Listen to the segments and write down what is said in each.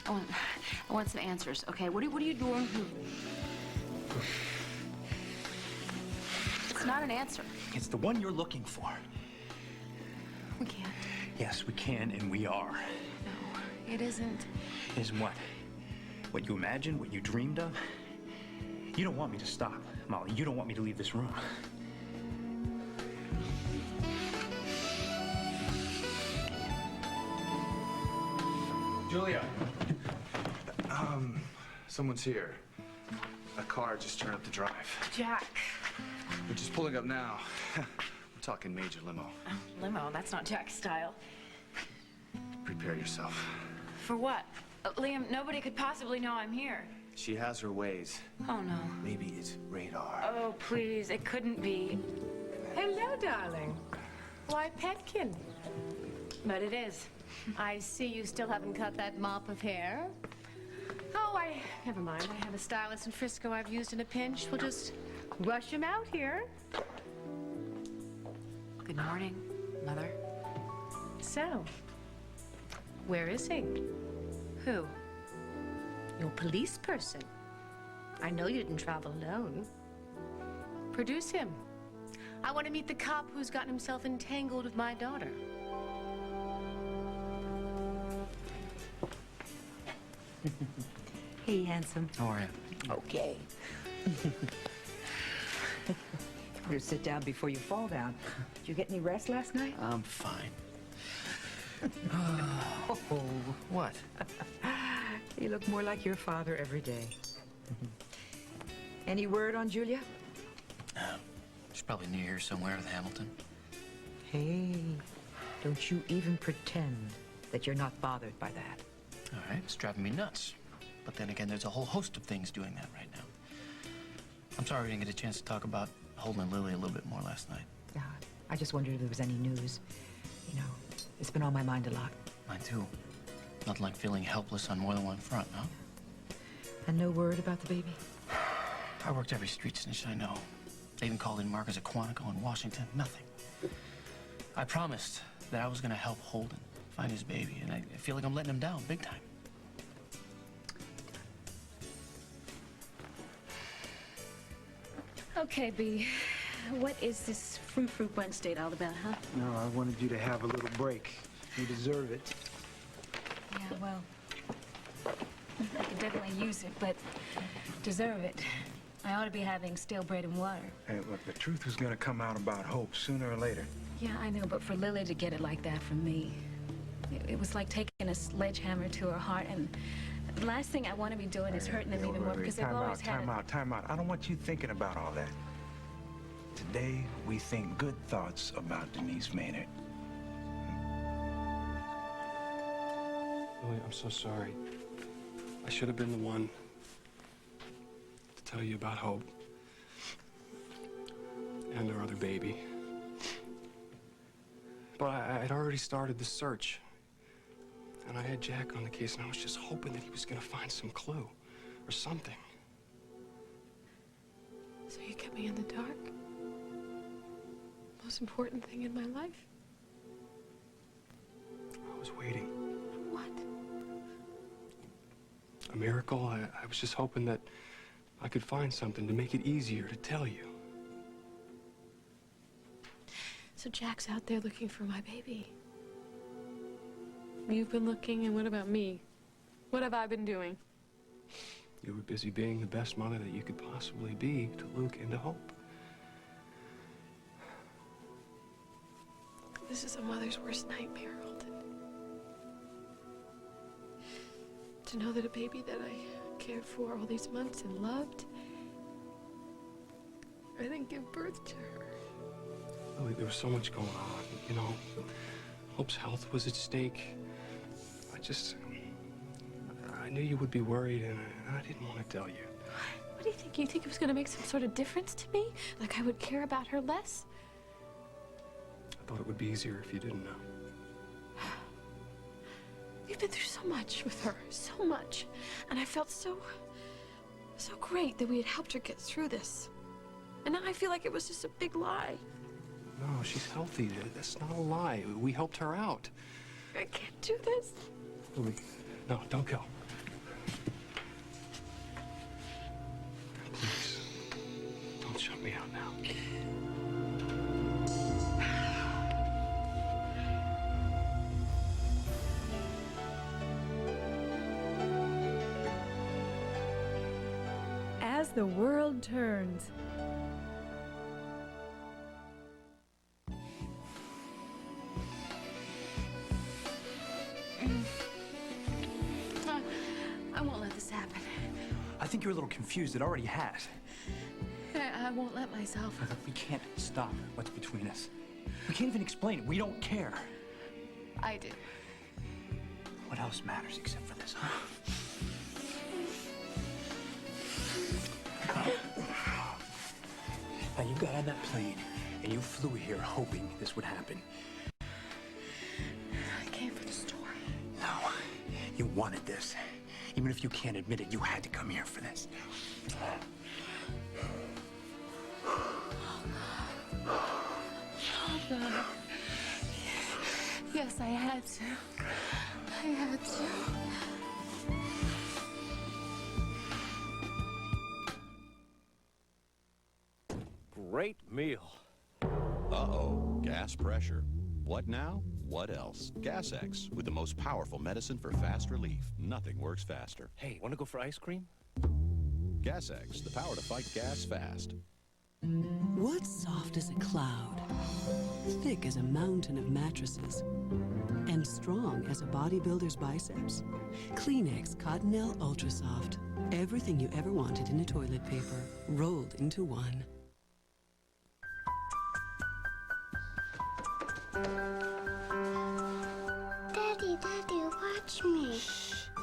I want some answers, okay? What are you doing? It's not an answer. It's the one you're looking for. We can't. Yes, we can, and we are. No, it isn't. Isn't what? What you imagined? What you dreamed of? You don't want me to stop, Molly. You don't want me to leave this room. Julia. Someone's here. A car just turned up the drive. Jack. We're just pulling up now. We're talking major limo. Limo, that's not Jack's style. Prepare yourself. For what? Liam, nobody could possibly know I'm here. She has her ways. Oh, no. Maybe it's radar. Oh, please, it couldn't be. Hello, darling. Why, Petkin. But it is. I see you still haven't cut that mop of hair. Oh, never mind. I have a stylist in Frisco I've used in a pinch. We'll just rush him out here. Good morning, Mother. So, where is he? Who? Your police person. I know you didn't travel alone. Produce him. I want to meet the cop who's gotten himself entangled with my daughter. Hey, handsome. How are you? Okay. Better sit down before you fall down. Did you get any rest last night? I'm fine. Oh, What? you look more like your father every day. Any word on Julia? She's probably near here somewhere with Hamilton. Hey, don't you even pretend that you're not bothered by that. All right, it's driving me nuts. But then again, there's a whole host of things doing that right now. I'm sorry we didn't get a chance to talk about Holden and Lily a little bit more last night. Yeah, I just wondered if there was any news. You know, it's been on my mind a lot. Mine too. Nothing like feeling helpless on more than one front, no? And no word about the baby? I worked every street snitch I know. They even called in Marcus at Quantico in Washington. Nothing. I promised that I was going to help Holden find his baby, and I feel like I'm letting him down big time. Okay, B. What is this Fruit Wednesday all about, huh? No, I wanted you to have a little break. You deserve it. Yeah, well, I could definitely use it, but deserve it. I ought to be having stale bread and water. Hey, look, the truth was gonna come out about Hope sooner or later. Yeah, I know, but for Lily to get it like that from me, it was like taking a sledgehammer to her heart, and the last thing I want to be doing is hurting them even more, because they've always had it. Time out. I don't want you thinking about all that. Today, we think good thoughts about Denise Maynard. Lily, I'm so sorry. I should have been the one to tell you about Hope and our other baby. But I'd already started the search. And I had Jack on the case, and I was just hoping that he was going to find some clue or something. So you kept me in the dark? Most important thing in my life? I was waiting. What? A miracle? I was just hoping that I could find something to make it easier to tell you. So Jack's out there looking for my baby. You've been looking, and what about me? What have I been doing? You were busy being the best mother that you could possibly be to Luke and to Hope. This is a mother's worst nightmare, Holden. To know that a baby that I cared for all these months and loved, I didn't give birth to her. Lily, there was so much going on, you know. Hope's health was at stake. I knew you would be worried, and I didn't want to tell you. What do you think? You think it was going to make some sort of difference to me? Like I would care about her less? I thought it would be easier if you didn't know. We've been through so much with her, so much. And I felt so great that we had helped her get through this. And now I feel like it was just a big lie. No, she's healthy. That's not a lie. We helped her out. I can't do this. Lily, no, don't go. the world turns. I won't let this happen. I think you're a little confused. It already has. I won't let myself. We can't stop what's between us. We can't even explain it. We don't care. I do. What else matters except for this, huh? Now, you got on that plane, and you flew here hoping this would happen. I came for the story. No, you wanted this. Even if you can't admit it, you had to come here for this. Oh, God. Yes, I had to. I had to. Great meal. Uh-oh, gas pressure. What now? What else? Gas X, with the most powerful medicine for fast relief. Nothing works faster. Hey, want to go for ice cream? Gas X, the power to fight gas fast. What's soft as a cloud, thick as a mountain of mattresses, and strong as a bodybuilder's biceps? Kleenex Cottonelle Ultra Soft. Everything you ever wanted in a toilet paper, rolled into one. Daddy, watch me.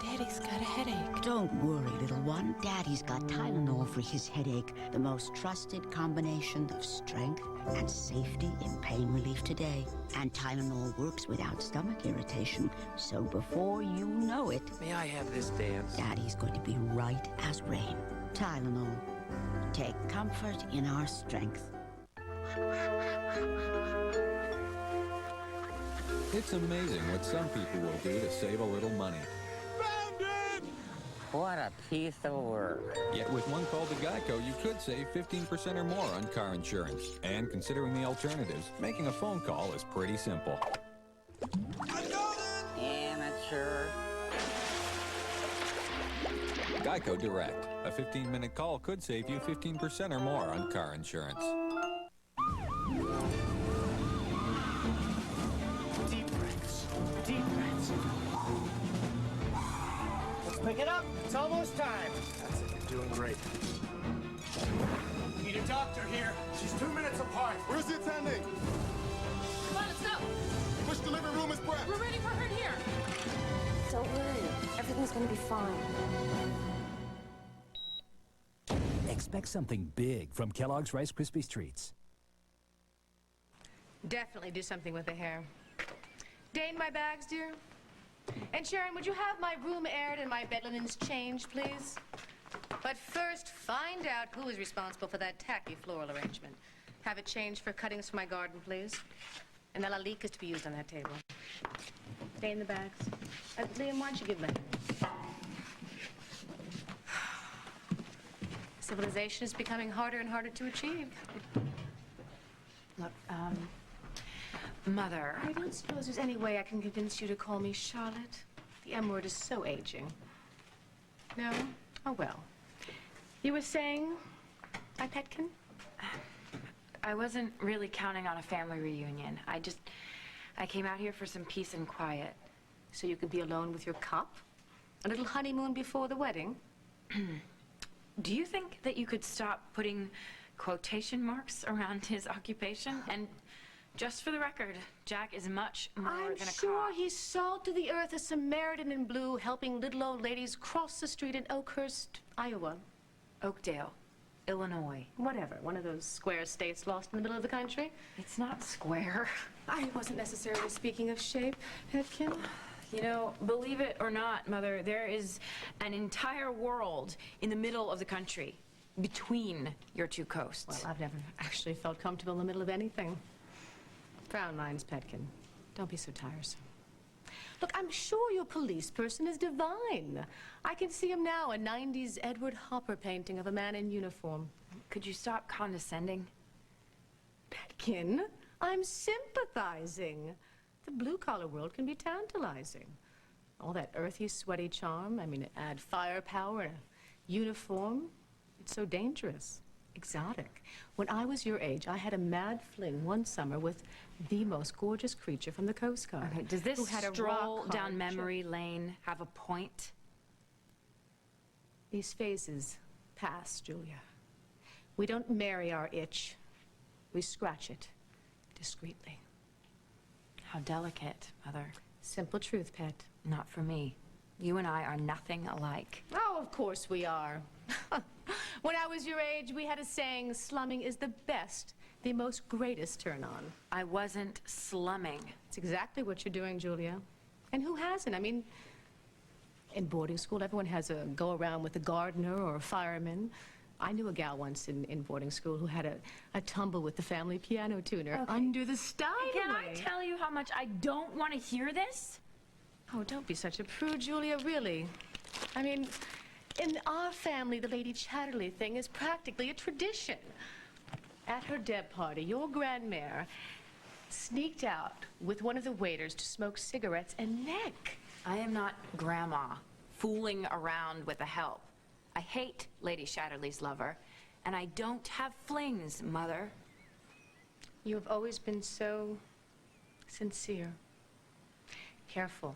Daddy's got a headache. Don't worry, little one. Daddy's got Tylenol for his headache, the most trusted combination of strength and safety in pain relief today. And Tylenol works without stomach irritation, so before you know it... May I have this dance? Daddy's going to be right as rain. Tylenol. Take comfort in our strength. It's amazing what some people will do to save a little money. What a piece of work. Yet with one call to Geico, you could save 15% or more on car insurance. And considering the alternatives, making a phone call is pretty simple. Amateur. Geico Direct. A 15-minute call could save you 15% or more on car insurance. Deep breaths. Deep breaths. Let's pick it up. It's almost time. That's it. You're doing great. Need a doctor here. She's 2 minutes apart. Where's the attending? Come on, let's go. Which delivery room is prepped? We're ready for her here. Don't worry. Everything's gonna be fine. Expect something big from Kellogg's Rice Krispies Treats. Definitely do something with the hair. Dane, my bags, dear. And Sharon, would you have my room aired and my bed linens changed, please? But first, find out who is responsible for that tacky floral arrangement. Have it changed for cuttings for my garden, please. And the lalique is to be used on that table. Stay in the bags. Liam, why don't you give Lenny? Civilization is becoming harder and harder to achieve. Look, Mother, I don't suppose there's any way I can convince you to call me Charlotte. The M word is so aging. No? Oh, well. You were saying, my petkin? I wasn't really counting on a family reunion. I came out here for some peace and quiet. So you could be alone with your cup? A little honeymoon before the wedding? Do you think that you could stop putting quotation marks around his occupation? And just for the record, Jack is much more I'm than a sure cop. he's salt to the earth, a Samaritan in blue, helping little old ladies cross the street in Oakhurst, Iowa. Oakdale, Illinois. Whatever, one of those square states lost in the middle of the country. It's not square. I wasn't necessarily speaking of shape, Petkin. You know, believe it or not, Mother, there is an entire world in the middle of the country, between your two coasts. Well, I've never actually felt comfortable in the middle of anything. Frown lines, Petkin. Don't be so tiresome. Look, I'm sure your police person is divine. I can see him now, a 90s Edward Hopper painting of a man in uniform. Could you stop condescending? Petkin, I'm sympathizing. The blue-collar world can be tantalizing. All that earthy, sweaty charm, I mean, add firepower and a uniform. It's so dangerous, exotic. When I was your age, I had a mad fling one summer with the most gorgeous creature from the Coast Guard. Okay, does this who had a stroll rock-hard down memory lane have a point? These phases pass, Julia. We don't marry our itch. We scratch it discreetly. How delicate, Mother. Simple truth, pet. Not for me. You and I are nothing alike. Oh, of course we are. When I was your age, we had a saying, slumming is the best, the most greatest turn-on. I wasn't slumming. It's exactly what you're doing, Julia. And who hasn't? I mean, in boarding school, everyone has a go-around with a gardener or a fireman. I knew a gal once in boarding school who had a tumble with the family piano tuner under the Steinway. Can I tell you how much I don't want to hear this? Oh, don't be such a prude, Julia, really. I mean, in our family, the Lady Chatterley thing is practically a tradition. At her deb party, your grandmare sneaked out with one of the waiters to smoke cigarettes and neck. I am not Grandma fooling around with the help. I hate Lady Chatterley's lover, and I don't have flings, Mother. You have always been so sincere. Careful.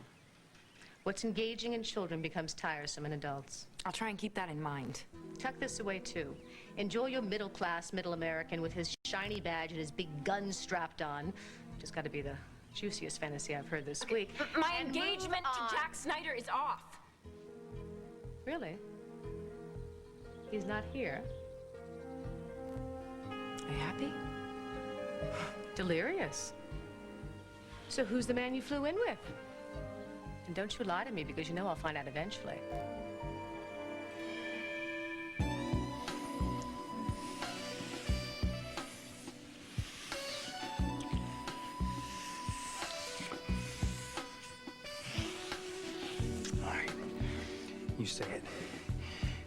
What's engaging in children becomes tiresome in adults. I'll try and keep that in mind. Tuck this away, too. Enjoy your middle-class, middle American with his shiny badge and his big gun strapped on. Just got to be the juiciest fantasy I've heard this week. But my And engagement move to Jack Snyder is off. Really? He's not here. Are you happy? Delirious. So who's the man you flew in with? And don't you lie to me, because you know I'll find out eventually. All right. You say it.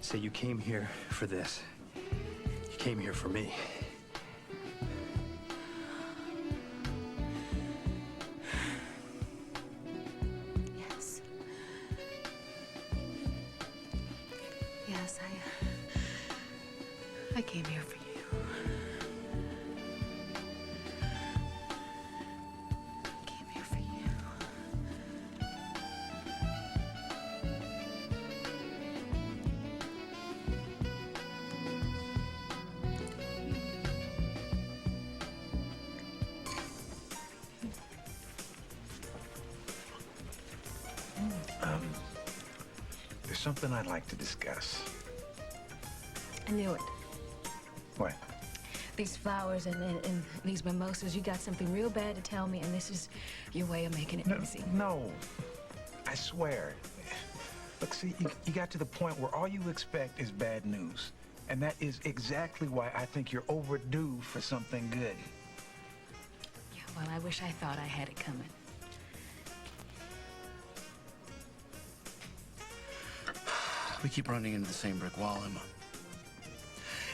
Say you came here for this. You came here for me. Yes. Yes, I came here for you. I came here for you. There's something I'd like to discuss. I knew it. What? These flowers and these mimosas, you got something real bad to tell me, and this is your way of making it easy. No, I swear. Look, see, you got to the point where all you expect is bad news. And that is exactly why I think you're overdue for something good. Yeah, well, I wish I thought I had it coming. We keep running into the same brick wall, Emma.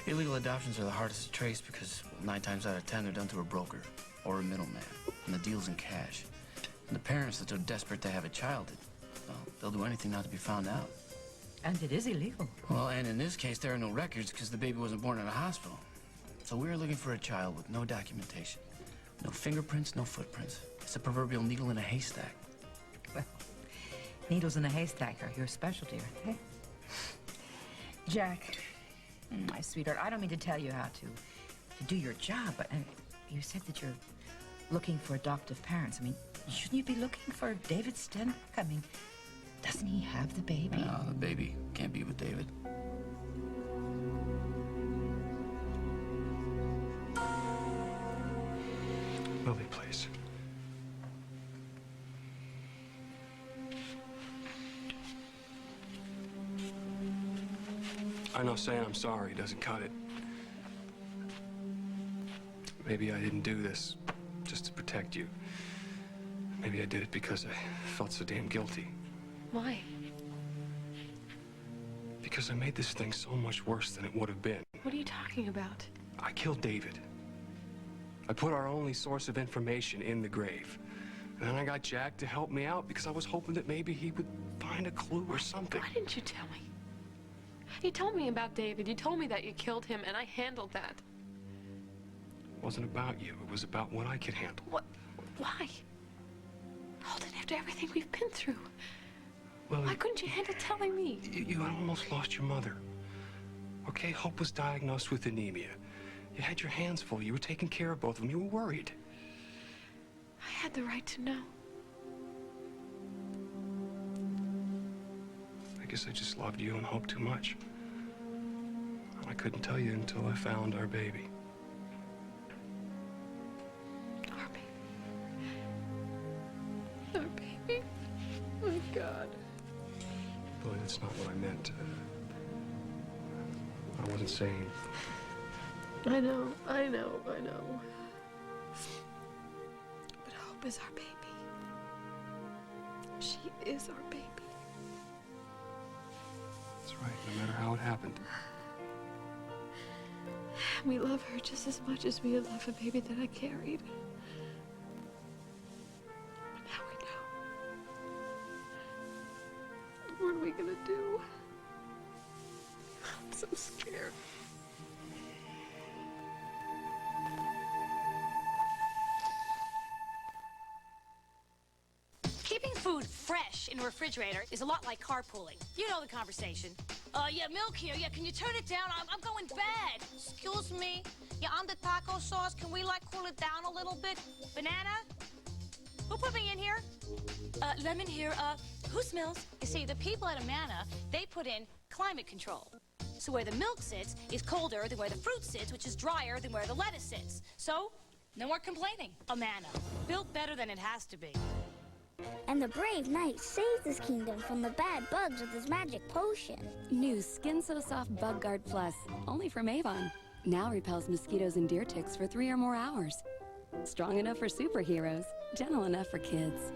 Illegal adoptions are the hardest to trace because 9 times out of 10 they're done through a broker or a middleman, and the deal's in cash. And the parents that are desperate to have a child, well, they'll do anything not to be found out. And it is illegal. Well, and in this case, there are no records because the baby wasn't born in a hospital. So we're looking for a child with no documentation. No fingerprints, no footprints. It's a proverbial needle in a haystack. Well, needles in a haystack are your specialty, aren't they? Jack, my sweetheart, I don't mean to tell you how to do your job, but you said that you're looking for adoptive parents. I mean, shouldn't you be looking for David Stenbeck? I mean, doesn't he have the baby? No, the baby can't be with David. Lily, please. I know saying I'm sorry doesn't cut it. Maybe I didn't do this just to protect you. Maybe I did it because I felt so damn guilty. Why? Because I made this thing so much worse than it would have been. What are you talking about? I killed David. I put our only source of information in the grave. And then I got Jack to help me out because I was hoping that maybe he would find a clue or something. Why didn't you tell me? You told me about David. You told me that you killed him, and I handled that. It wasn't about you. It was about what I could handle. What? Why? Holden, after everything we've been through. Lily, Why couldn't you handle telling me? You almost lost your mother. Okay, Hope was diagnosed with anemia. You had your hands full. You were taking care of both of them. You were worried. I had the right to know. I guess I just loved you and Hope too much. I couldn't tell you until I found our baby. Our baby. Our baby. Oh, my God. Lily, that's not what I meant. I wasn't saying... I know. But Hope is our baby. She is our baby. That's right, no matter how it happened. We love her just as much as we love a baby that I carried. But now we know. What are we gonna do? I'm so scared. Keeping food fresh in a refrigerator is a lot like carpooling. You know the conversation. Yeah, milk here. Yeah, can you turn it down? I'm going bad. Excuse me. Yeah, I'm the taco sauce. Can we, like, cool it down a little bit? Banana? Who put me in here? Lemon here. Who smells? You see, the people at Amana, they put in climate control. So where the milk sits is colder than where the fruit sits, which is drier than where the lettuce sits. So, no more complaining. Amana, built better than it has to be. And the brave knight saves his kingdom from the bad bugs with his magic potion. New Skin So Soft Bug Guard Plus, only from Avon. Now repels mosquitoes and deer ticks for 3 or more hours. Strong enough for superheroes, gentle enough for kids.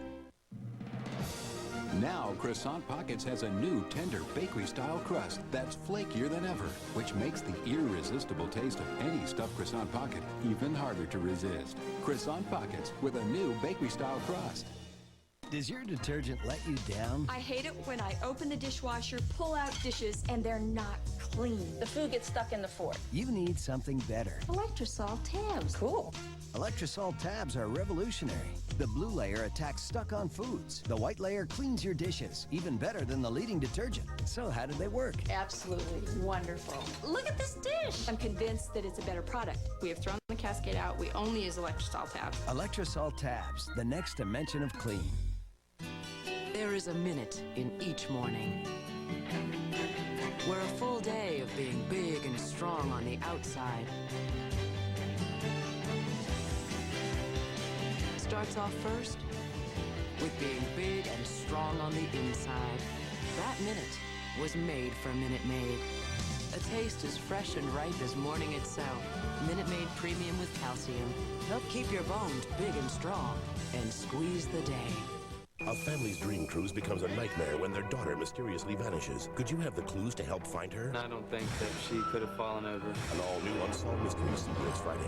Now, Croissant Pockets has a new tender bakery-style crust that's flakier than ever, which makes the irresistible taste of any stuffed croissant pocket even harder to resist. Croissant Pockets with a new bakery-style crust. Does your detergent let you down? I hate it when I open the dishwasher, pull out dishes, and they're not clean. The food gets stuck in the fork. You need something better. Electrosol tabs. Cool. Electrosol tabs are revolutionary. The blue layer attacks stuck-on foods. The white layer cleans your dishes, even better than the leading detergent. So how did they work? Absolutely wonderful. Look at this dish. I'm convinced that it's a better product. We have thrown the Cascade out. We only use Electrosol tabs. Electrosol tabs, the next dimension of clean. There is a minute in each morning where a full day of being big and strong on the outside starts off first with being big and strong on the inside. That minute was made for Minute Maid. A taste as fresh and ripe as morning itself. Minute Maid Premium with calcium. Help keep your bones big and strong and squeeze the day. A family's dream cruise becomes a nightmare when their daughter mysteriously vanishes. Could you have the clues to help find her? I don't think that she could have fallen over. An all-new Unsolved Mysteries next Friday.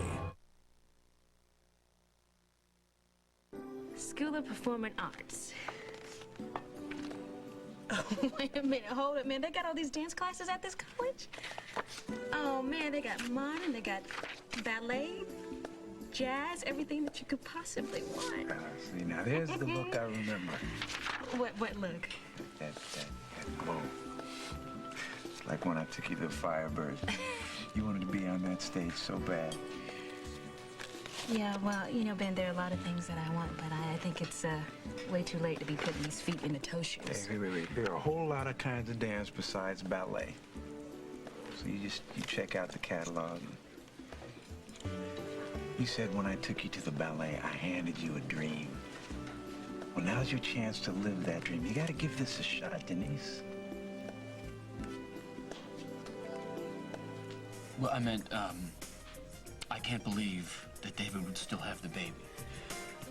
School of Performing Arts. Oh, wait a minute, hold it, man. They got all these dance classes at this college? Oh, man, they got modern, they got ballet, jazz, everything that you could possibly want. See, now there's the look I remember. What look? That glow. It's like when I took you to Firebird. You wanted to be on that stage so bad. Yeah, well, you know, Ben, there are a lot of things that I want, but I think it's way too late to be putting these feet in the toe shoes. Hey, wait. There are a whole lot of kinds of dance besides ballet. So you check out the catalog. You said when I took you to the ballet, I handed you a dream. Well, now's your chance to live that dream. You gotta give this a shot, Denise. Well, I meant, I can't believe that David would still have the baby.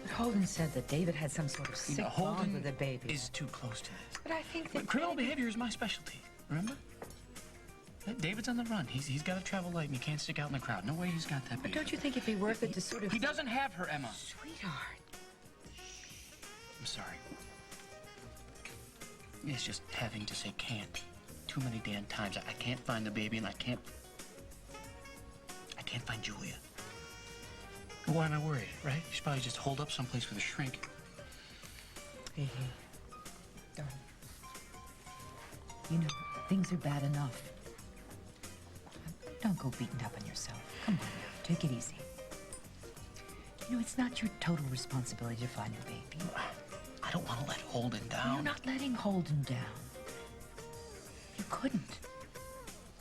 But Holden said that David had some sort of sick bond with the baby. Is too close to this. But I think that criminal behavior is my specialty, remember? David's on the run. He's got to travel light and he can't stick out in the crowd. No way he's got that baby. But don't you think it'd be worth it to sort of... He doesn't have her, Emma. Sweetheart. I'm sorry. It's just having to say can't too many damn times. I can't find the baby, and I can't find Julia. Why am I worried, right? You should probably just hold up someplace with a shrink. Hey, darling. You know, things are bad enough. Don't go beating up on yourself. Come on now, take it easy. You know, it's not your total responsibility to find the baby. I don't want to let Holden down. You're not letting Holden down. You couldn't.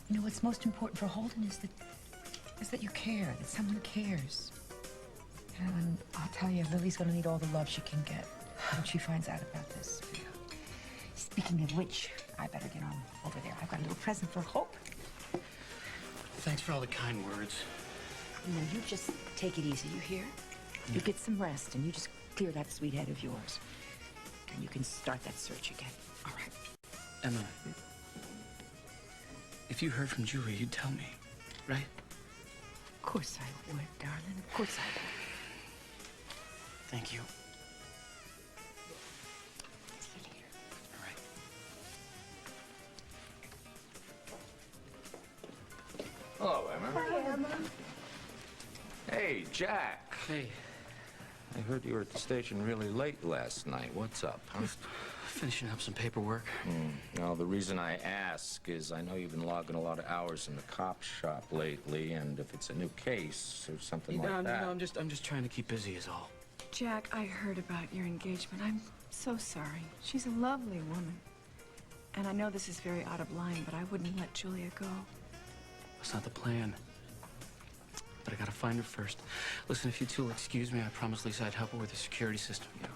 You know, what's most important for Holden is that you care, that someone cares. And I'll tell you, Lily's gonna need all the love she can get when she finds out about this. Speaking of which, I better get on over there. I've got a little present for Hope. Thanks for all the kind words. You know, you just take it easy, you hear? You get some rest, and you just clear that sweet head of yours. And you can start that search again. All right. Emma, if you heard from Julia, you'd tell me, right? Of course I would, darling. Of course I would. Thank you. See you later. All right. Hello, Emma. Hi, Emma. Hey, Jack. Hey. I heard you were at the station really late last night. What's up, huh? Finishing up some paperwork. Now, the reason I ask is I know you've been logging a lot of hours in the cop shop lately, and if it's a new case or something like that. No, I'm just trying to keep busy is all. Jack, I heard about your engagement. I'm so sorry. She's a lovely woman. And I know this is very out of line, but I wouldn't let Julia go. That's not the plan. But I gotta find her first. Listen, if you two will excuse me, I promised Lisa I'd help her with the security system, you know.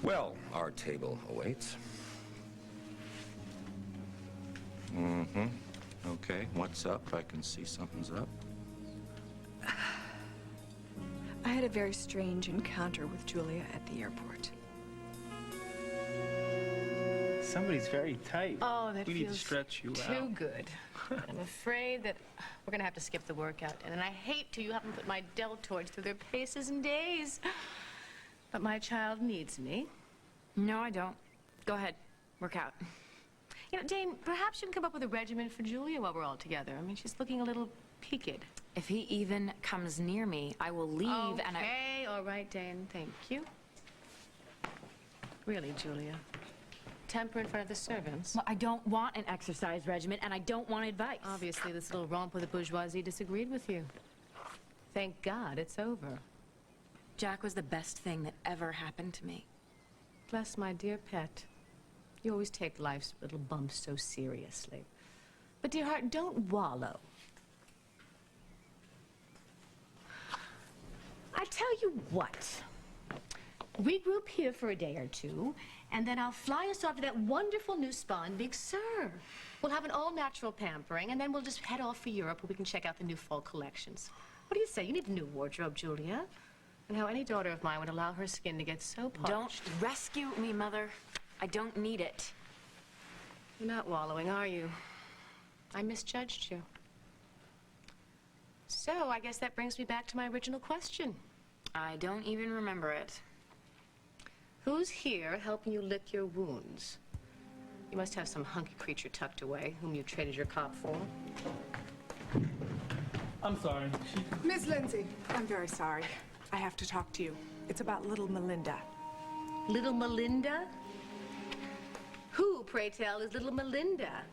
Well, our table awaits. Mm-hmm. Okay, what's up? I can see something's up. I had a very strange encounter with Julia at the airport. Somebody's very tight. Oh, that we feels need to stretch you too out. good. I'm afraid that we're gonna have to skip the workout, and I hate to. You haven't put my deltoids through their paces and days. But my child needs me. No, I don't. Go ahead. Work out. You know, Dane, perhaps you can come up with a regimen for Julia while we're all together. I mean, she's looking a little peaked. If he even comes near me, I will leave and I... Okay, all right, Dane. Thank you. Really, Julia. Temper in front of the servants. Well, I don't want an exercise regimen, and I don't want advice. Obviously, this little romp with the bourgeoisie disagreed with you. Thank God it's over. Jack was the best thing that ever happened to me. Bless my dear pet. You always take life's little bumps so seriously. But, dear heart, don't wallow. I tell you what. Regroup here for a day or two, and then I'll fly us off to that wonderful new spa in Big Sur. We'll have an all-natural pampering, and then we'll just head off for Europe where we can check out the new fall collections. What do you say? You need a new wardrobe, Julia. And how any daughter of mine would allow her skin to get so parched. Don't rescue me, Mother. I don't need it. You're not wallowing, are you? I misjudged you. So, I guess that brings me back to my original question. I don't even remember it. Who's here helping you lick your wounds? You must have some hunky creature tucked away, whom you traded your cop for. I'm sorry. Miss Lindsay, I'm very sorry. I have to talk to you. It's about little Melinda. Little Melinda? Who, pray tell, is little Melinda?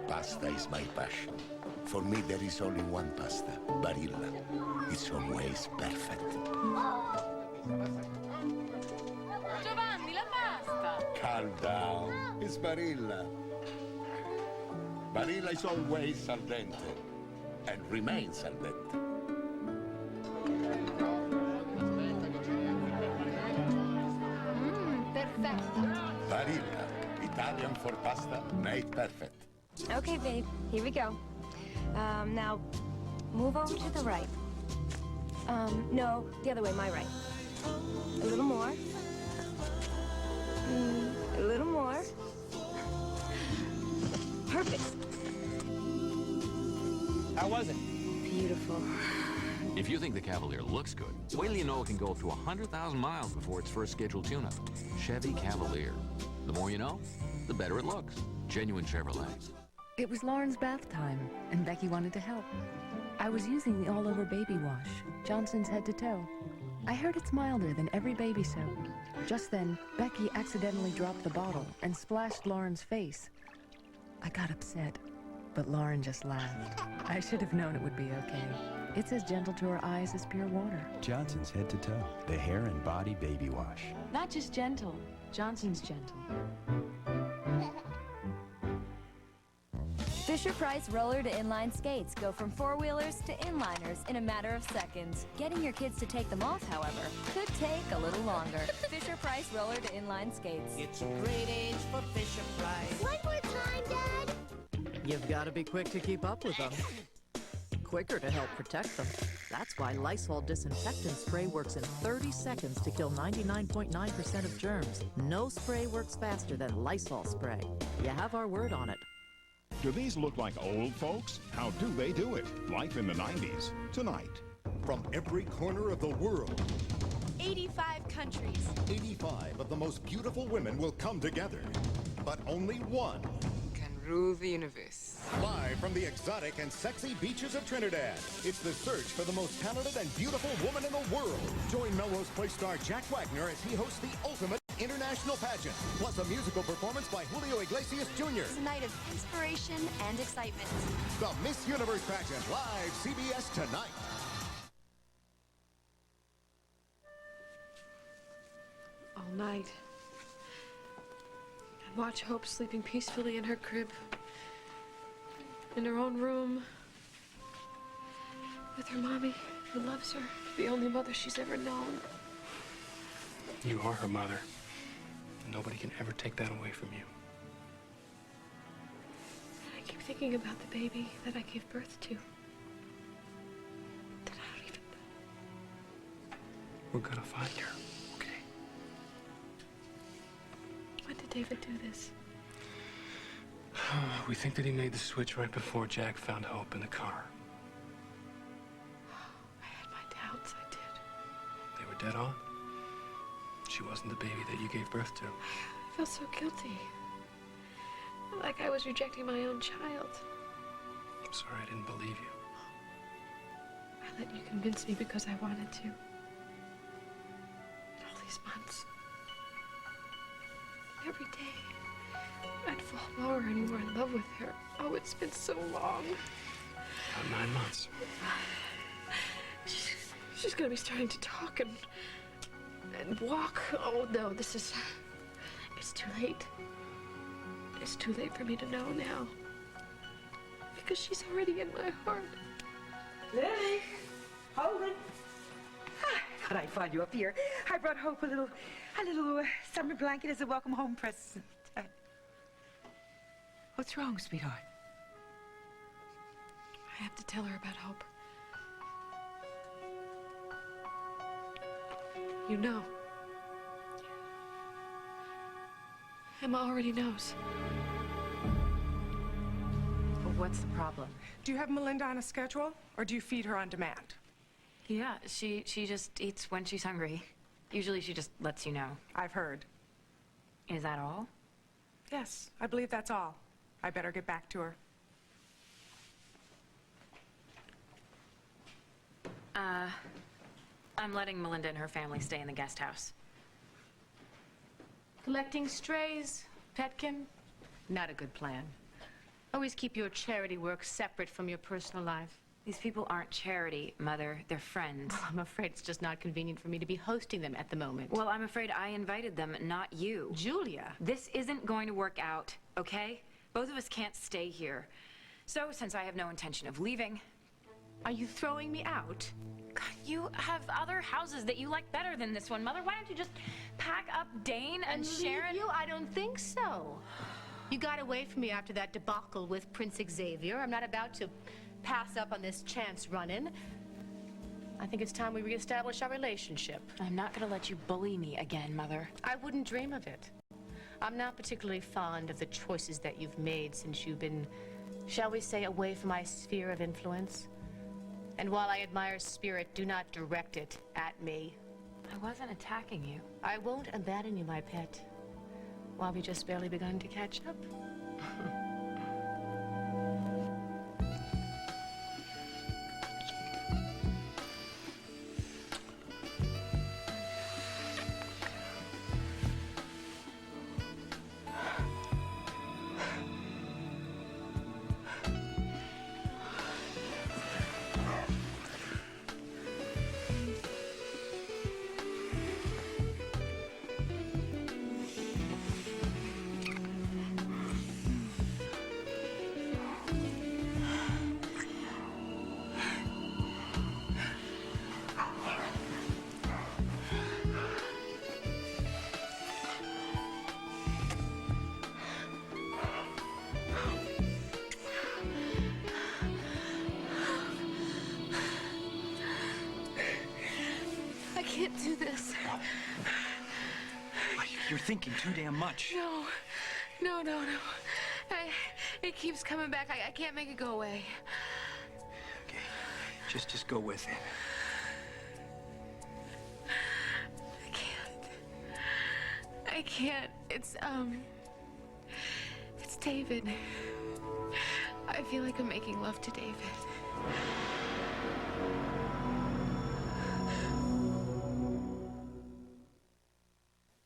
Pasta is my passion. For me, there is only one pasta, Barilla. It's always perfect. Giovanni! Dammi la pasta. Calm down. It's Barilla. Barilla is always al dente and remains al dente. Perfetta. Barilla, Italian for pasta made perfect. Okay, babe, here we go. Now, move over to the right. No, the other way, my right. A little more. A little more. Perfect. How was it? Beautiful. If you think the Cavalier looks good, wait till you know it can go through 100,000 miles before its first scheduled tune-up. Chevy Cavalier. The more you know, the better it looks. Genuine Chevrolet. It was Lauren's bath time, and Becky wanted to help. I was using the all-over baby wash, Johnson's head to toe. I heard it's milder than every baby soap. Just then, Becky accidentally dropped the bottle and splashed Lauren's face. I got upset, but Lauren just laughed. I should have known it would be okay. It's as gentle to her eyes as pure water. Johnson's Head to Toe, the hair and body baby wash. Not just gentle, Johnson's gentle. Fisher-Price roller to inline skates go from four-wheelers to inliners in a matter of seconds. Getting your kids to take them off, however, could take a little longer. Fisher-Price roller to inline skates. It's a great age for Fisher-Price. One more time, Dad. You've got to be quick to keep up with them. Quicker to help protect them. That's why Lysol disinfectant spray works in 30 seconds to kill 99.9% of germs. No spray works faster than Lysol spray. You have our word on it. Do these look like old folks? How do they do it? Life in the 90s, tonight. From every corner of the world, 85 countries. 85 of the most beautiful women will come together. But only one can rule the universe. Live from the exotic and sexy beaches of Trinidad, it's the search for the most talented and beautiful woman in the world. Join Melrose Place star Jack Wagner as he hosts the ultimate international pageant, plus a musical performance by Julio Iglesias Jr. It's a night of inspiration and excitement. The Miss Universe pageant, live CBS tonight. All night. I'd watch Hope sleeping peacefully in her crib, in her own room, with her mommy, who loves her, the only mother she's ever known. You are her mother. Nobody can ever take that away from you. I keep thinking about the baby that I gave birth to. That I don't even... We're gonna find her, okay? When did David do this? We think that he made the switch right before Jack found Hope in the car. I had my doubts, I did. They were dead on. She wasn't the baby that you gave birth to. I felt so guilty. Like I was rejecting my own child. I'm sorry I didn't believe you. I let you convince me because I wanted to. All these months. Every day, I'd fall more and more in love with her. Oh, it's been so long. About 9 months. She's gonna be starting to talk and walk. Oh, no, it's too late. It's too late for me to know now. Because she's already in my heart. Lily! Holden! How'd I find you up here? I brought Hope a little summer blanket as a welcome home present. What's wrong, sweetheart? I have to tell her about Hope. You know. Emma already knows. But what's the problem? Do you have Melinda on a schedule, or do you feed her on demand? Yeah, she just eats when she's hungry. Usually she just lets you know. I've heard. Is that all? Yes, I believe that's all. I better get back to her. I'm letting Melinda and her family stay in the guest house. Collecting strays, Petkin? Not a good plan. Always keep your charity work separate from your personal life. These people aren't charity, Mother. They're friends. I'm afraid it's just not convenient for me to be hosting them at the moment. Well, I'm afraid I invited them, not you. Julia. This isn't going to work out, okay? Both of us can't stay here. So, since I have no intention of leaving... Are you throwing me out? God, you have other houses that you like better than this one, Mother. Why don't you just pack up Dane and Sharon? Leave you? I don't think so. You got away from me after that debacle with Prince Xavier. I'm not about to pass up on this chance run-in. I think it's time we reestablish our relationship. I'm not gonna let you bully me again, Mother. I wouldn't dream of it. I'm not particularly fond of the choices that you've made since you've been, shall we say, away from my sphere of influence. And while I admire spirit, do not direct it at me. I wasn't attacking you. I won't abandon you, my pet, while we just barely begun to catch up. I can't do this. You're thinking too damn much. No. It keeps coming back. I can't make it go away. Okay, just go with it. I can't. It's David. I feel like I'm making love to David.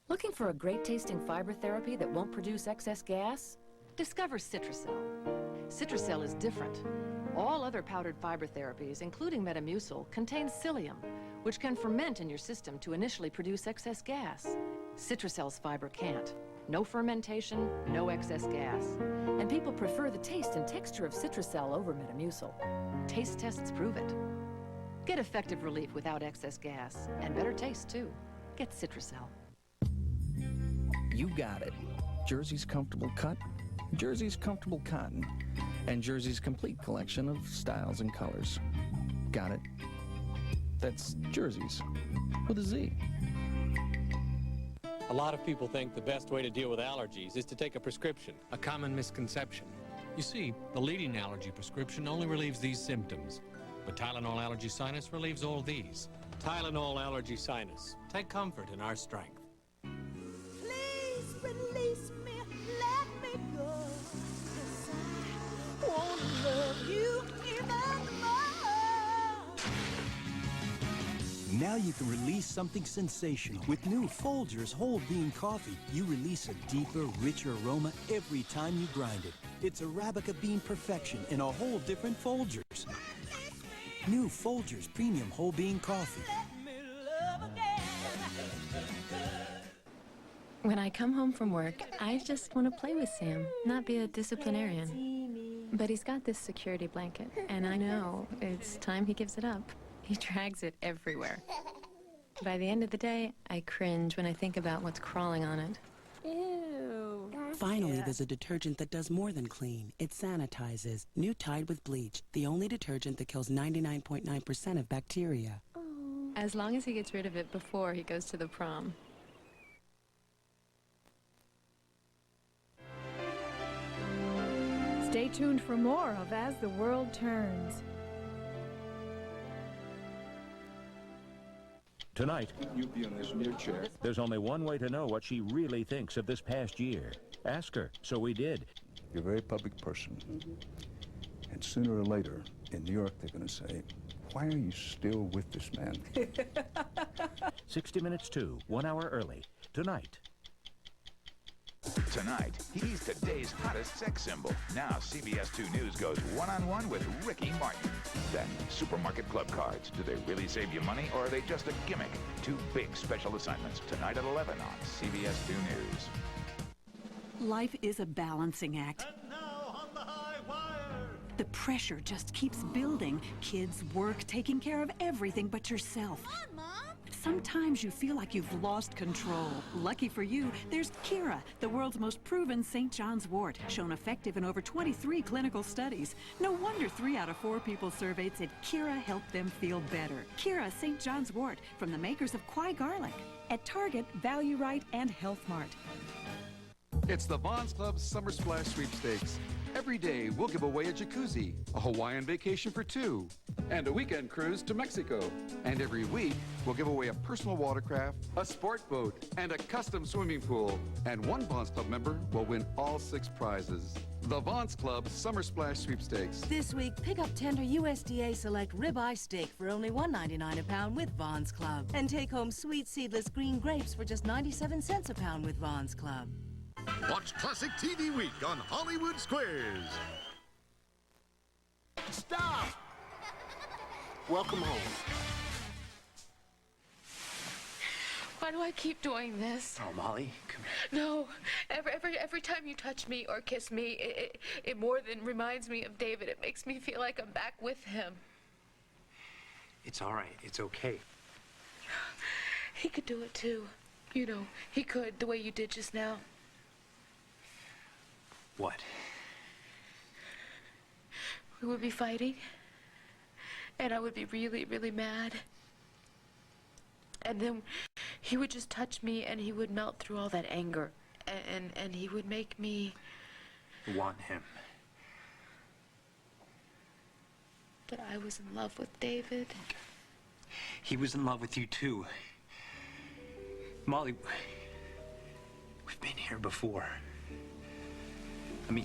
Looking for a great-tasting fiber therapy that won't produce excess gas? Discover Citracel. Citracel is different. All other powdered fiber therapies, including Metamucil, contain psyllium, which can ferment in your system to initially produce excess gas. Citracel's fiber can't. No fermentation, no excess gas. And people prefer the taste and texture of Citracel over Metamucil. Taste tests prove it. Get effective relief without excess gas, and better taste, too. Get Citracel. You got it. Jersey's comfortable cut, Jersey's comfortable cotton, and Jersey's complete collection of styles and colors. Got it? That's Jersey's, with a Z. A lot of people think the best way to deal with allergies is to take a prescription, a common misconception. You see, the leading allergy prescription only relieves these symptoms, but Tylenol Allergy Sinus relieves all these. Tylenol Allergy Sinus. Take comfort in our strength. Release me, let me go. 'Cause I wanna love you even more. Now you can release something sensational. With new Folgers Whole Bean Coffee, you release a deeper, richer aroma every time you grind it. It's Arabica bean perfection in a whole different Folgers. New Folgers Premium Whole Bean Coffee. When I come home from work, I just want to play with Sam, not be a disciplinarian. But he's got this security blanket, and I know it's time he gives it up. He drags it everywhere. By the end of the day, I cringe when I think about what's crawling on it. Ew. Finally, there's a detergent that does more than clean. It sanitizes. New Tide with bleach, the only detergent that kills 99.9% of bacteria. As long as he gets rid of it before he goes to the prom. Stay tuned for more of As the World Turns. Tonight, you be in this new chair. There's only one way to know what she really thinks of this past year. Ask her, so we did. You're a very public person. And sooner or later, in New York, they're going to say, why are you still with this man? 60 Minutes 2, 1 hour early. Tonight. Tonight, he's today's hottest sex symbol. Now CBS 2 News goes one-on-one with Ricky Martin. Then, supermarket club cards. Do they really save you money, or are they just a gimmick? Two big special assignments tonight at 11 on CBS 2 News. Life is a balancing act. The pressure just keeps building. Kids, work, taking care of everything but yourself. Come on, Mom. Sometimes you feel like you've lost control. Lucky for you, there's Kira, the world's most proven St. John's wort, shown effective in over 23 clinical studies. No wonder 3 out of 4 people surveyed said Kira helped them feel better. Kira St. John's wort, from the makers of Kwai Garlic, at Target, Value Right, and Health Mart. It's the Vons Club Summer Splash Sweepstakes. Every day, we'll give away a jacuzzi, a Hawaiian vacation for 2, and a weekend cruise to Mexico. And every week, we'll give away a personal watercraft, a sport boat, and a custom swimming pool. And one Vons Club member will win all 6 prizes. The Vons Club Summer Splash Sweepstakes. This week, pick up tender USDA Select ribeye steak for only $1.99 a pound with Vons Club. And take home sweet seedless green grapes for just 97 cents a pound with Vons Club. Watch Classic TV Week on Hollywood Squares. Stop! Welcome home. Why do I keep doing this? Oh, Molly, come here. No, every time you touch me or kiss me, it more than reminds me of David. It makes me feel like I'm back with him. It's all right. It's okay. He could do it too. You know, he could, the way you did just now. What? We would be fighting, and I would be really, really mad. And then he would just touch me, and he would melt through all that anger, and he would make me Want him. that I was in love with David. He was in love with you, too. Molly, we've been here before. I mean,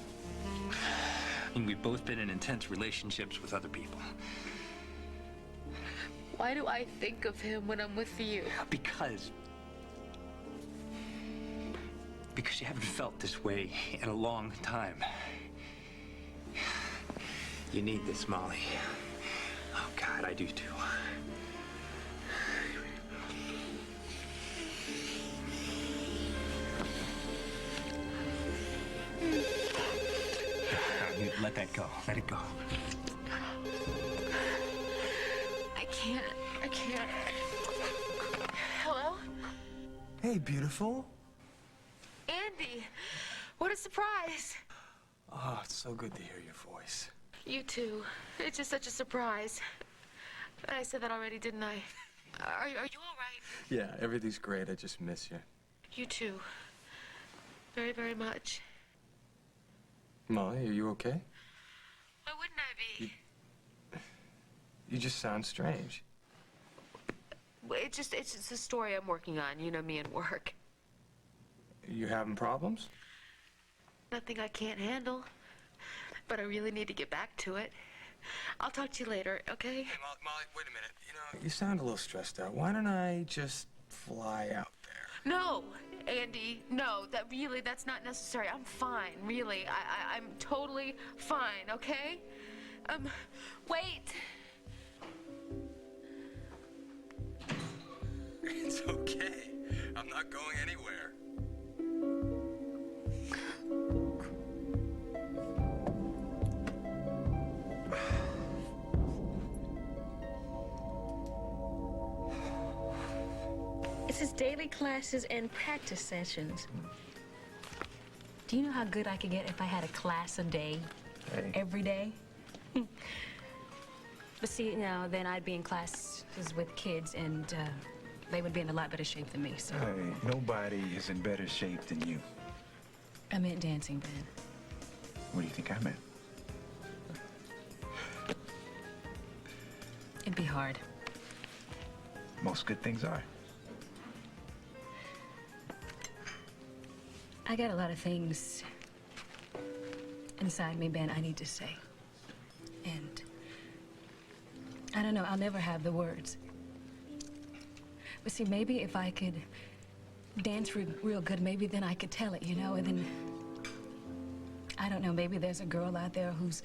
we've both been in intense relationships with other people. Why do I think of him when I'm with you? Because you haven't felt this way in a long time. You need this, Molly. Oh, God, I do, too. You let that go. Let it go. I can't. Hello? Hey, beautiful. Andy, what a surprise. Oh, it's so good to hear your voice. You too. It's just such a surprise. I said that already, didn't I? Are you all right? Yeah, everything's great. I just miss you. You too. Very, very much. Molly, are you okay? Why wouldn't I be? You just sound strange. It's just a story I'm working on. You know me and work. You having problems? Nothing I can't handle. But I really need to get back to it. I'll talk to you later, okay? Hey, Molly, wait a minute. You know, you sound a little stressed out. Why don't I just fly out there? No, Andy, no. That's not necessary. I'm fine, really. I'm totally fine, okay? Wait. It's okay. I'm not going anywhere. It says daily classes and practice sessions. Do you know how good I could get if I had a class a day? Hey. Every day? But see, now, then I'd be in classes with kids, and they would be in a lot better shape than me, so... Hey, nobody is in better shape than you. I meant dancing, Ben. What do you think I meant? It'd be hard. Most good things are. I got a lot of things inside me, Ben, I need to say. And I don't know, I'll never have the words. But see, maybe if I could dance real good, maybe then I could tell it, you know, and then, I don't know, maybe there's a girl out there who's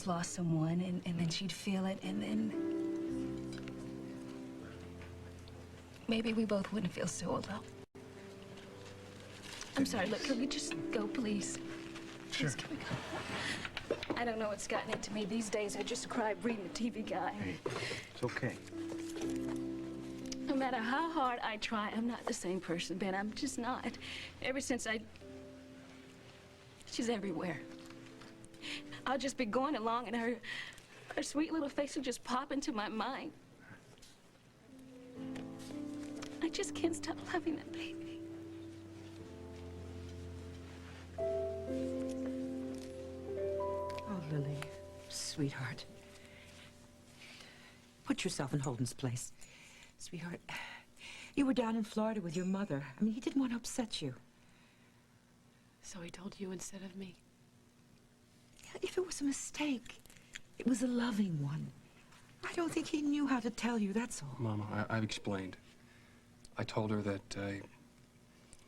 lost someone, and then she'd feel it, and then maybe we both wouldn't feel so alone. I'm sorry, look, can we just go, please? Sure. Please, can we go? I don't know what's gotten into me these days. I just cry reading the TV guide. Hey, it's okay. No matter how hard I try, I'm not the same person, Ben. I'm just not. Ever since she's everywhere. I'll just be going along and her sweet little face will just pop into my mind. I just can't stop loving that baby. Oh, Lily, sweetheart. Put yourself in Holden's place. Sweetheart, you were down in Florida with your mother. I mean, he didn't want to upset you. So he told you instead of me? If it was a mistake, it was a loving one. I don't think he knew how to tell you, that's all. Mama, I've explained. I told her that I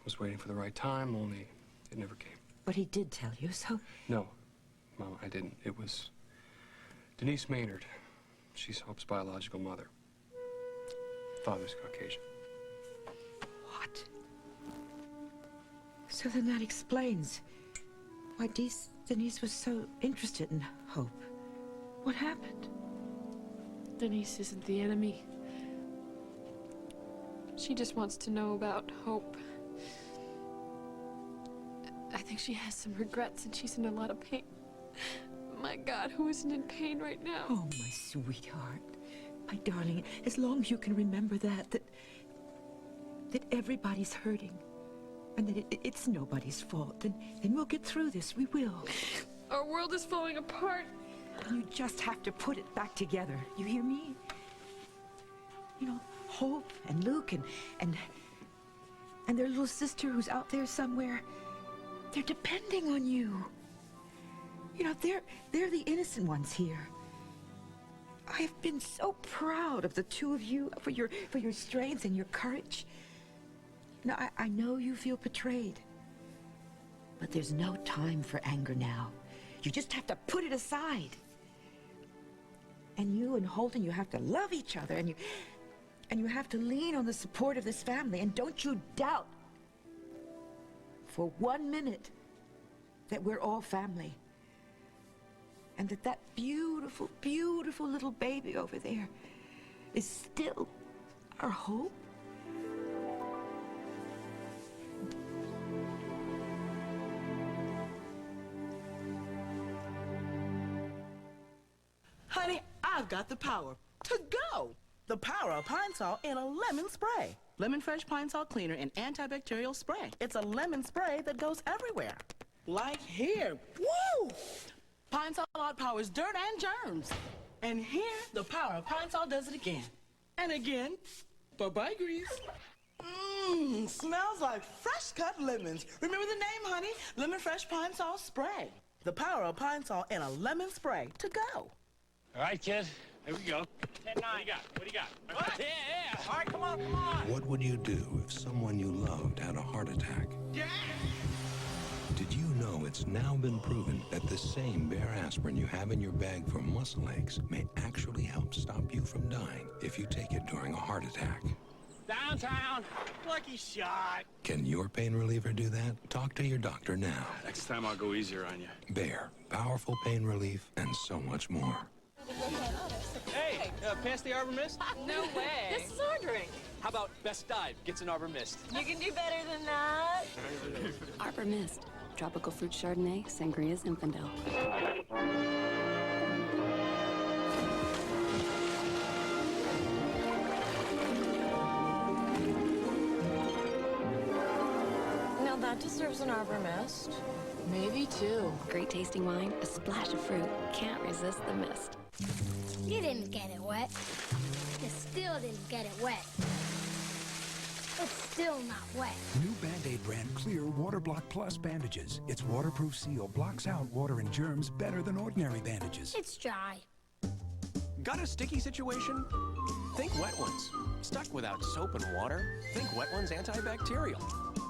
was waiting for the right time, only it never came. But he did tell you, so... No, Mama, I didn't. It was Denise Maynard. She's Hope's biological mother. Father's Caucasian. What? So then that explains why Denise was so interested in Hope. What happened? Denise isn't the enemy. She just wants to know about Hope. I think she has some regrets and she's in a lot of pain. My God, who isn't in pain right now? Oh, my sweetheart. My darling, as long as you can remember that everybody's hurting and that it's nobody's fault, then we'll get through this. We will. Our world is falling apart. You just have to put it back together. You hear me? You know, Hope and Luke and their little sister who's out there somewhere, they're depending on you. You know, they're the innocent ones here. I've been so proud of the two of you for your strength and your courage. Now, I know you feel betrayed, but there's no time for anger now. You just have to put it aside. And you and Holden, you have to love each other, and you have to lean on the support of this family, and don't you doubt for 1 minute that we're all family. And that beautiful, beautiful little baby over there is still our Hope. Honey, I've got the power to go. The power of Pine Sol in a lemon spray. Lemon Fresh Pine Sol Cleaner and Antibacterial Spray. It's a lemon spray that goes everywhere. Like here. Woo! Pine Sol outpowers dirt and germs. And here, the power of Pine Sol does it again. And again. Bye-bye, Grease. Mmm, smells like fresh cut lemons. Remember the name, honey? Lemon Fresh Pine Sol Spray. The power of Pine Sol in a lemon spray to go. All right, kid. Here we go. 10-9. What do you got? What do you got? What? Yeah. All right, come on. What would you do if someone you loved had a heart attack? Yeah. Did you know it's now been proven that the same Bear aspirin you have in your bag for muscle aches may actually help stop you from dying if you take it during a heart attack? Downtown. Lucky shot. Can your pain reliever do that? Talk to your doctor now. Next time I'll go easier on you. Bear, powerful pain relief and so much more. Hey, pass the Arbor Mist? No way. This is our drink. How about Best Dive gets an Arbor Mist? You can do better than that. Arbor Mist. Tropical fruit Chardonnay, Sangria Zinfandel. Now that deserves an Arbor Mist. Maybe two. Great tasting wine, a splash of fruit. Can't resist the mist. You didn't get it wet. You still didn't get it wet. It's still not wet. New Band-Aid brand Clear Water Block Plus bandages. Its waterproof seal blocks out water and germs better than ordinary bandages. It's dry. Got a sticky situation? Think wet ones. Stuck without soap and water? Think Wet Ones antibacterial.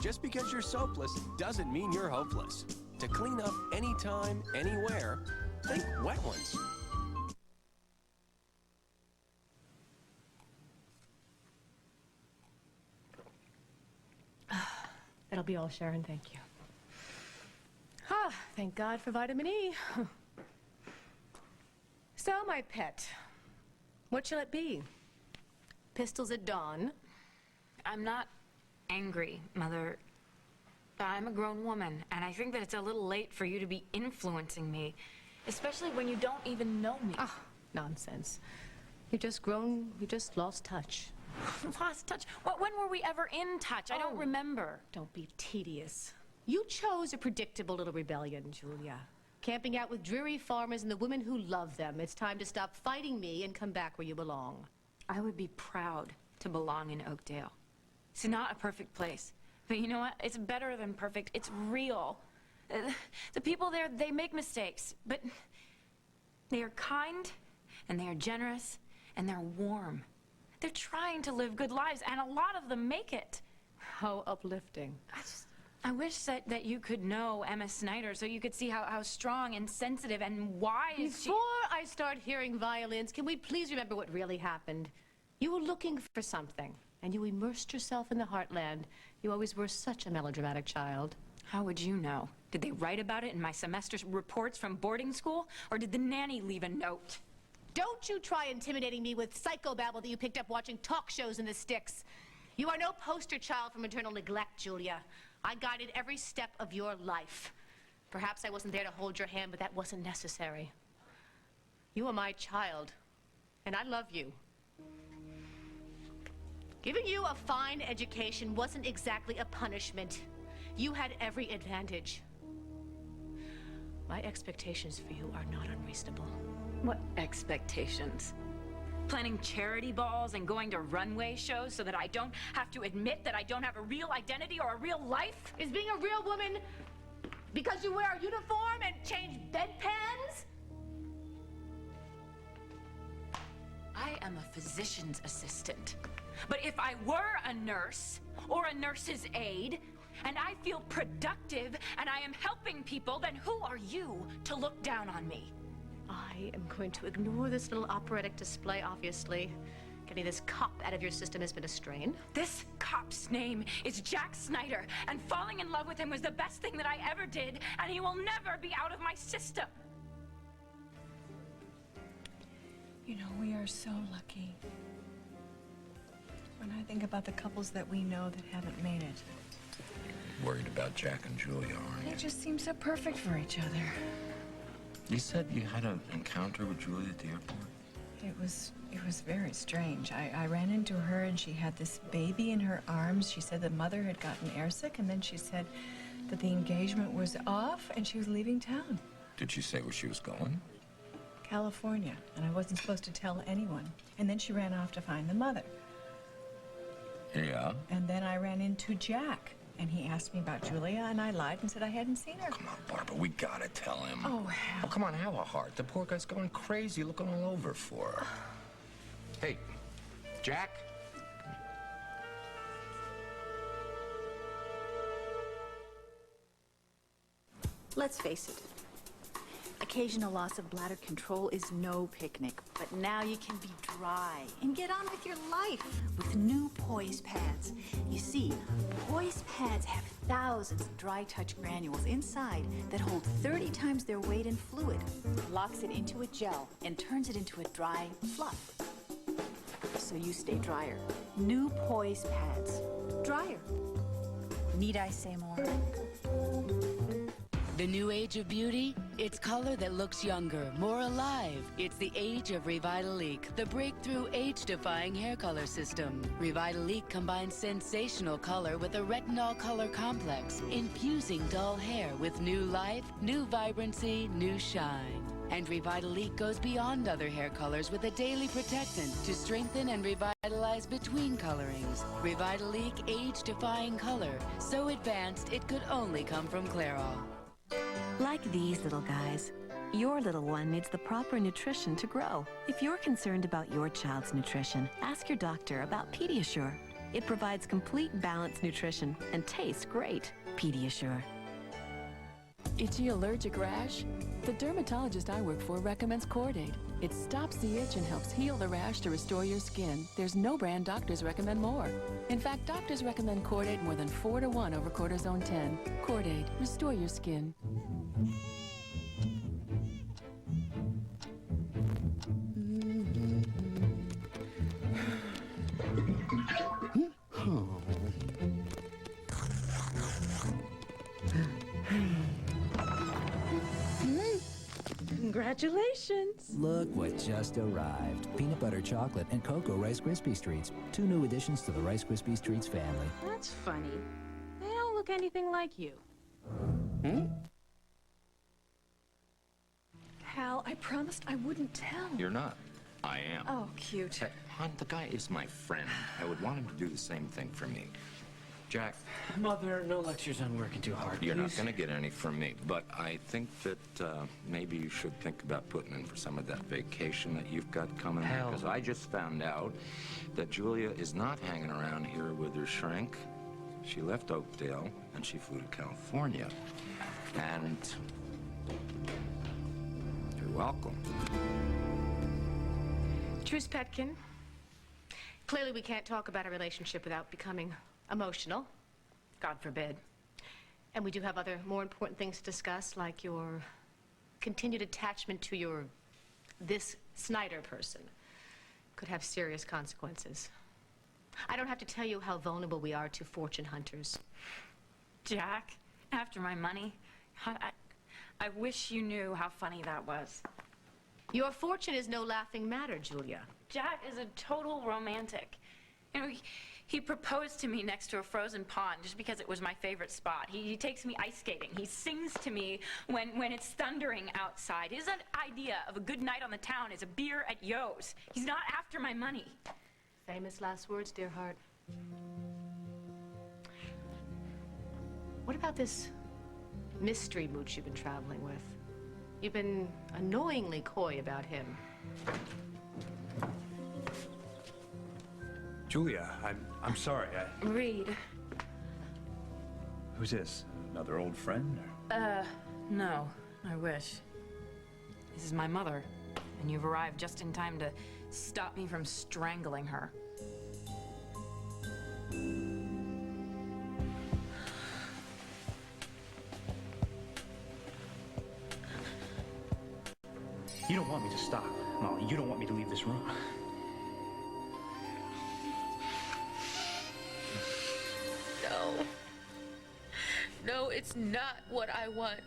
Just because you're soapless doesn't mean you're hopeless. To clean up anytime, anywhere, think Wet Ones. That'll be all, Sharon, thank you. Ah, thank God for vitamin E. So, my pet, what shall it be? Pistols at dawn? I'm not angry, Mother. I'm a grown woman, and I think that it's a little late for you to be influencing me, especially when you don't even know me. Ah, nonsense. You've just grown, you just lost touch. Lost touch? When were we ever in touch? I don't remember. Don't be tedious. You chose a predictable little rebellion, Julia. Camping out with dreary farmers and the women who love them. It's time to stop fighting me and come back where you belong. I would be proud to belong in Oakdale. It's not a perfect place, but you know what? It's better than perfect. It's real. The people there, they make mistakes, but they are kind, and they are generous, and they're warm. They're trying to live good lives, and a lot of them make it. How uplifting. I wish that you could know Emma Snyder so you could see how strong and sensitive and wise Before I start hearing violins, can we please remember what really happened? You were looking for something, and you immersed yourself in the heartland. You always were such a melodramatic child. How would you know? Did they write about it in my semester's reports from boarding school, or did the nanny leave a note? Don't you try intimidating me with psychobabble that you picked up watching talk shows in the sticks. You are no poster child for maternal neglect, Julia. I guided every step of your life. Perhaps I wasn't there to hold your hand, but that wasn't necessary. You are my child, and I love you. Giving you a fine education wasn't exactly a punishment. You had every advantage. My expectations for you are not unreasonable. What expectations? Planning charity balls and going to runway shows so that I don't have to admit that I don't have a real identity or a real life? Is being a real woman because you wear a uniform and change bedpans? I am a physician's assistant. But if I were a nurse or a nurse's aide, and I feel productive and I am helping people, then who are you to look down on me? I am going to ignore this little operatic display, obviously. Getting this cop out of your system has been a strain. This cop's name is Jack Snyder, and falling in love with him was the best thing that I ever did, and he will never be out of my system. You know, we are so lucky. When I think about the couples that we know that haven't made it. Worried about Jack and Julia, aren't you? They just seem so perfect for each other. You said you had an encounter with Julia at the airport? It was very strange. I ran into her and she had this baby in her arms. She said the mother had gotten airsick, and then she said that the engagement was off and she was leaving town. Did she say where she was going? California, and I wasn't supposed to tell anyone. And then she ran off to find the mother. Yeah? And then I ran into Jack, and he asked me about Julia, and I lied and said I hadn't seen her. Come on, Barbara, we gotta tell him. Oh, hell. Oh, come on, have a heart. The poor guy's going crazy looking all over for her. Hey, Jack? Let's face it. Occasional loss of bladder control is no picnic, but now you can be dry and get on with your life with new Poise pads. You see, Poise pads have thousands of dry touch granules inside that hold 30 times their weight in fluid, locks it into a gel, and turns it into a dry fluff. So you stay drier. New Poise pads. Drier. Need I say more? The new age of beauty? It's color that looks younger, more alive. It's the age of Revitalique, the breakthrough age-defying hair color system. Revitalique combines sensational color with a retinol color complex, infusing dull hair with new life, new vibrancy, new shine. And Revitalique goes beyond other hair colors with a daily protectant to strengthen and revitalize between colorings. Revitalique age-defying color, so advanced it could only come from Clairol. Like these little guys. Your little one needs the proper nutrition to grow. If you're concerned about your child's nutrition, ask your doctor about Pediasure. It provides complete balanced nutrition and tastes great. Pediasure. Itchy allergic rash? The dermatologist I work for recommends Cordate. It stops the itch and helps heal the rash to restore your skin. There's no brand doctors recommend more. In fact, doctors recommend Cordate more than 4 to 1 over Cortisone 10. Cordate, restore your skin. Congratulations! Look what just arrived. Peanut butter chocolate and cocoa Rice Krispies Treats. 2 new additions to the Rice Krispies Treats family. That's funny. They don't look anything like you. Hal, I promised I wouldn't tell. You're not. I am. Oh, cute. Hey, hon, the guy is my friend. I would want him to do the same thing for me. Jack. Mother, no lectures on working too hard. You're not please. going to get any from me, but I think that maybe you should think about putting in for some of that vacation that you've got coming up. Hell. Because I just found out that Julia is not hanging around here with her shrink. She left Oakdale and she flew to California. And you're welcome. Truce, Petkin. Clearly we can't talk about a relationship without becoming emotional. God forbid. And we do have other more important things to discuss, like your continued attachment to this Snyder person. Could have serious consequences. I don't have to tell you how vulnerable we are to fortune hunters. Jack, after my money, I wish you knew how funny that was. Your fortune is no laughing matter, Julia. Jack is a total romantic. You know, he proposed to me next to a frozen pond just because it was my favorite spot. He takes me ice skating. He sings to me when it's thundering outside. His idea of a good night on the town is a beer at Yo's. He's not after my money. Famous last words, dear heart. What about this mystery mooch you've been traveling with? You've been annoyingly coy about him. Julia, I'm sorry. Reed. Who's this? Another old friend? No. I wish. This is my mother, and you've arrived just in time to stop me from strangling her. You don't want me to stop. No, you don't want me to leave this room. No. No, it's not what I want.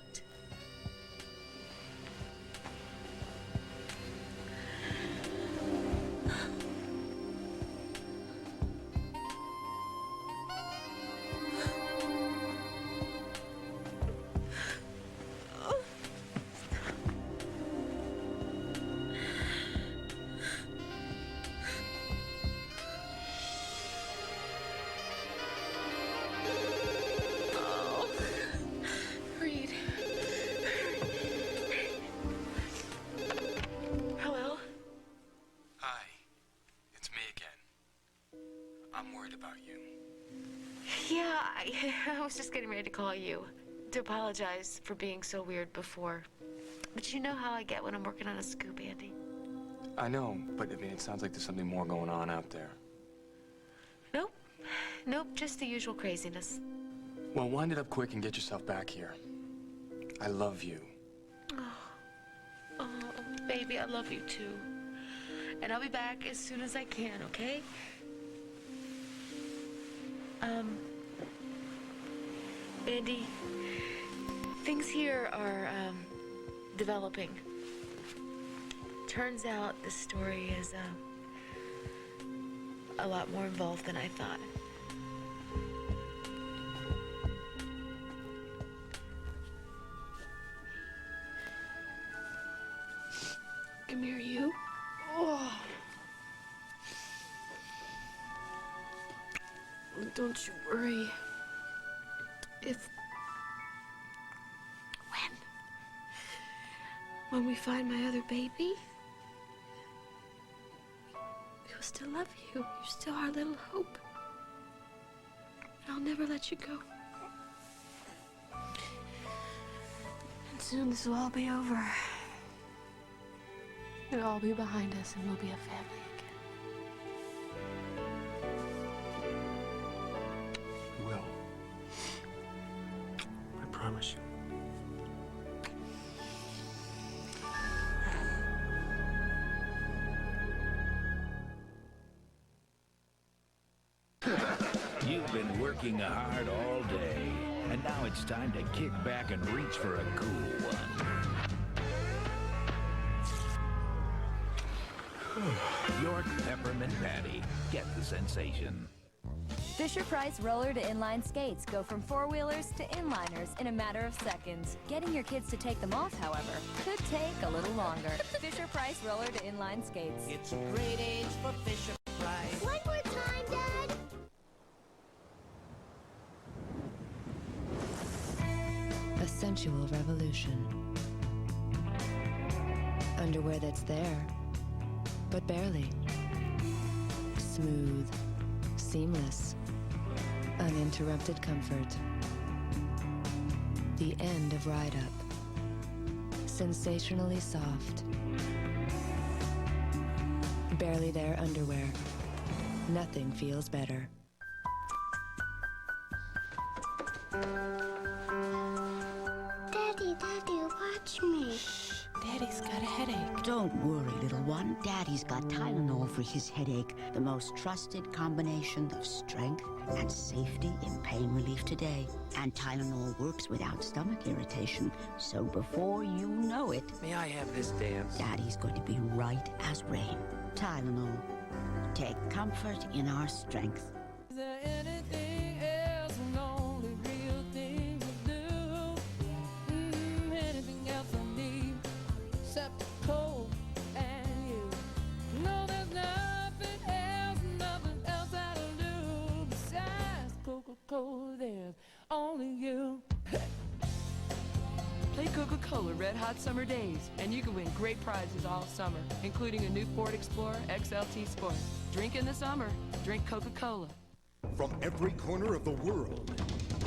I was just getting ready to call you to apologize for being so weird before. But you know how I get when I'm working on a scoop, Andy. I know, but I mean, it sounds like there's something more going on out there. Nope. Nope, just the usual craziness. Well, wind it up quick and get yourself back here. I love you. Oh, baby, I love you too. And I'll be back as soon as I can, okay? Andy, things here are, developing. Turns out this story is, a lot more involved than I thought. Come here, you. Oh. Don't you worry. When we find my other baby, we will still love you. You're still our little hope. And I'll never let you go. And soon this will all be over. It'll all be behind us and we'll be a family again. We will. I promise you. You've been working hard all day, and now it's time to kick back and reach for a cool one. York Peppermint Patty. Get the sensation. Fisher-Price roller to inline skates go from four-wheelers to inliners in a matter of seconds. Getting your kids to take them off, however, could take a little longer. Fisher-Price roller to inline skates. It's a great age for Fisher-Price. One more time, Dad. A sensual revolution. Underwear that's there, but barely. Smooth, seamless, uninterrupted comfort. The end of ride-up. Sensationally soft. Barely there underwear. Nothing feels better. Daddy, watch me. Daddy's got a headache. Don't worry, little one. Daddy's got Tylenol for his headache. The most trusted combination of strength and safety in pain relief today. And Tylenol works without stomach irritation. So before you know it... May I have this dance? Daddy's going to be right as rain. Tylenol. Take comfort in our strength. Is there anything else? The only real thing to do? Anything else I need except cold and you? No, there's nothing else that'll do besides Coca-Cola. There's only you. Play Coca-Cola Red Hot Summer Days, and you can win great prizes all summer, including a new Ford Explorer XLT Sport. Drink in the summer. Drink Coca-Cola. From every corner of the world,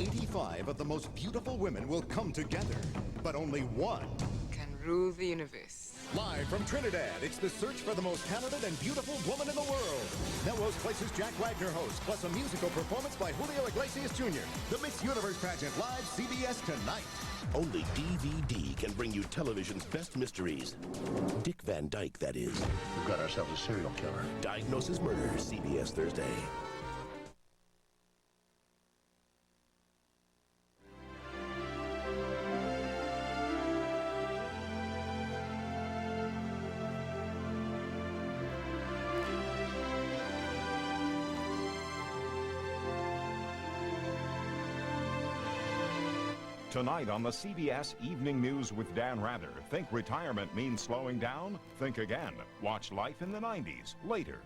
85 of the most beautiful women will come together, but only one can rule the universe. Live from Trinidad, it's the search for the most talented and beautiful woman in the world. Melrose Place's Jack Wagner hosts, plus a musical performance by Julio Iglesias Jr. The Miss Universe pageant, live CBS tonight. Only DVD can bring you television's best mysteries. Dick Van Dyke, that is. We've got ourselves a serial killer. Diagnosis Murder, CBS Thursday. Tonight on the CBS Evening News with Dan Rather. Think retirement means slowing down? Think again. Watch Life in the 90s later.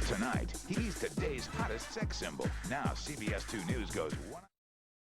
Tonight, he's today's hottest sex symbol. Now CBS 2 News goes one...